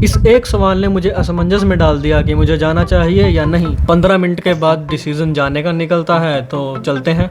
इस एक सवाल ने मुझे असमंजस में डाल दिया कि मुझे जाना चाहिए या नहीं। 15 मिनट के बाद डिसीजन जाने का निकलता है, तो चलते हैं।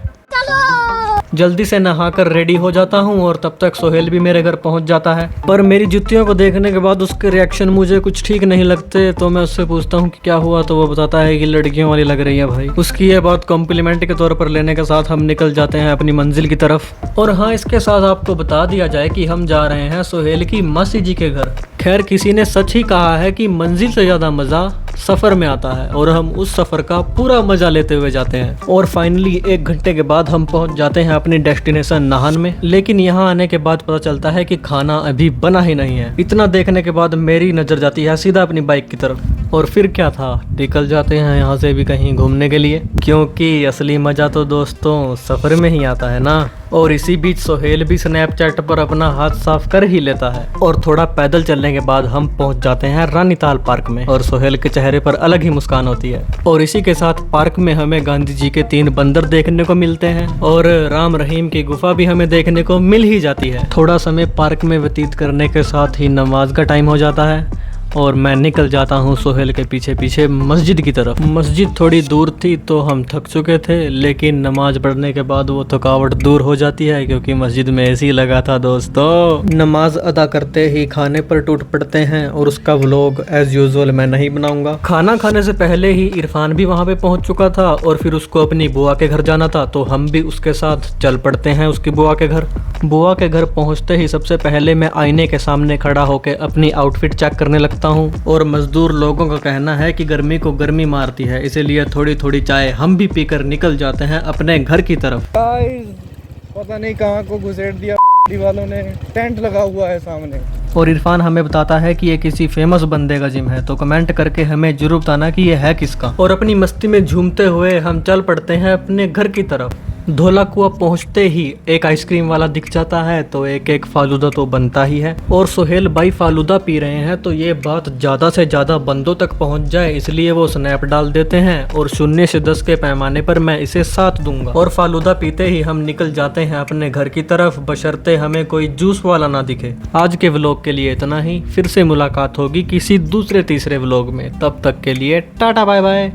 जल्दी से नहाकर रेडी हो जाता हूँ और तब तक सोहेल भी मेरे घर पहुँच जाता है। पर मेरी जुतियों को देखने के बाद उसके रिएक्शन मुझे कुछ ठीक नहीं लगते, तो मैं उससे पूछता हूँ कि क्या हुआ, तो वो बताता है कि लड़कियों वाली लग रही है भाई। उसकी ये बात कॉम्प्लीमेंट के तौर पर लेने के साथ हम निकल जाते हैं अपनी मंजिल की तरफ। और हाँ, इसके साथ आपको बता दिया जाए कि हम जा रहे हैं सोहेल की मासी जी के घर। खैर, किसी ने सच ही कहा है कि मंजिल से ज्यादा मजा सफर में आता है, और हम उस सफर का पूरा मजा लेते हुए जाते हैं। और फाइनली 1 घंटे के बाद हम पहुंच जाते हैं अपनी डेस्टिनेशन नाहन में। लेकिन यहाँ आने के बाद पता चलता है कि खाना अभी बना ही नहीं है। इतना देखने के बाद मेरी नजर जाती है सीधा अपनी बाइक की तरफ, और फिर क्या था, निकल जाते हैं यहाँ से भी कहीं घूमने के लिए, क्योंकि असली मजा तो दोस्तों सफर में ही आता है ना। और इसी बीच सोहेल भी स्नैपचैट पर अपना हाथ साफ कर ही लेता है। और थोड़ा पैदल चलने के बाद हम पहुंच जाते हैं रानीताल पार्क में, और सोहेल के चेहरे पर अलग ही मुस्कान होती है। और इसी के साथ पार्क में हमें गांधी जी के 3 बंदर देखने को मिलते हैं, और राम रहीम की गुफा भी हमें देखने को मिल ही जाती है। थोड़ा समय पार्क में व्यतीत करने के साथ ही नमाज का टाइम हो जाता है, और मैं निकल जाता हूँ सोहेल के पीछे पीछे मस्जिद की तरफ। मस्जिद थोड़ी दूर थी तो हम थक चुके थे, लेकिन नमाज पढ़ने के बाद वो थकावट दूर हो जाती है, क्योंकि मस्जिद में एसी लगा था दोस्तों। नमाज अदा करते ही खाने पर टूट पड़ते हैं, और उसका व्लॉग एज यूजुअल मैं नहीं बनाऊंगा। खाना खाने से पहले ही इरफान भी वहाँ पे पहुँच चुका था, और फिर उसको अपनी बुआ के घर जाना था, तो हम भी उसके साथ चल पड़ते हैं उसकी बुआ के घर। बुआ के घर पहुँचते ही सबसे पहले मैं आईने के सामने खड़ा होकर अपनी आउटफिट चेक करने लगता हूँ। और मजदूर लोगों का कहना है कि गर्मी को गर्मी मारती है, इसीलिए थोड़ी थोड़ी चाय हम भी पीकर निकल जाते हैं अपने घर की तरफ। पता नहीं कहाँ को घुसेड़ दिया वालों ने, टेंट लगा हुआ है सामने। और इरफान हमें बताता है कि ये किसी फेमस बंदे का जिम है, तो कमेंट करके हमें जरूर बताना कि ये है किसका। और अपनी मस्ती में झूमते हुए हम चल पड़ते हैं अपने घर की तरफ। धोला कुआं पहुंचते ही एक आइसक्रीम वाला दिख जाता है, तो एक एक फालूदा तो बनता ही है। और सोहेल भाई फालूदा पी रहे हैं, तो ये बात ज्यादा से ज्यादा बंदों तक पहुंच जाए, इसलिए वो स्नैप डाल देते हैं, और 0 से 10 के पैमाने पर मैं इसे 7 दूंगा। और फालूदा पीते ही हम निकल जाते हैं अपने घर की तरफ, बशर्ते हमें कोई जूस वाला ना दिखे। आज के व्लॉग के लिए इतना ही, फिर से मुलाकात होगी किसी दूसरे तीसरे व्लॉग में। तब तक के लिए टाटा बाय बाय।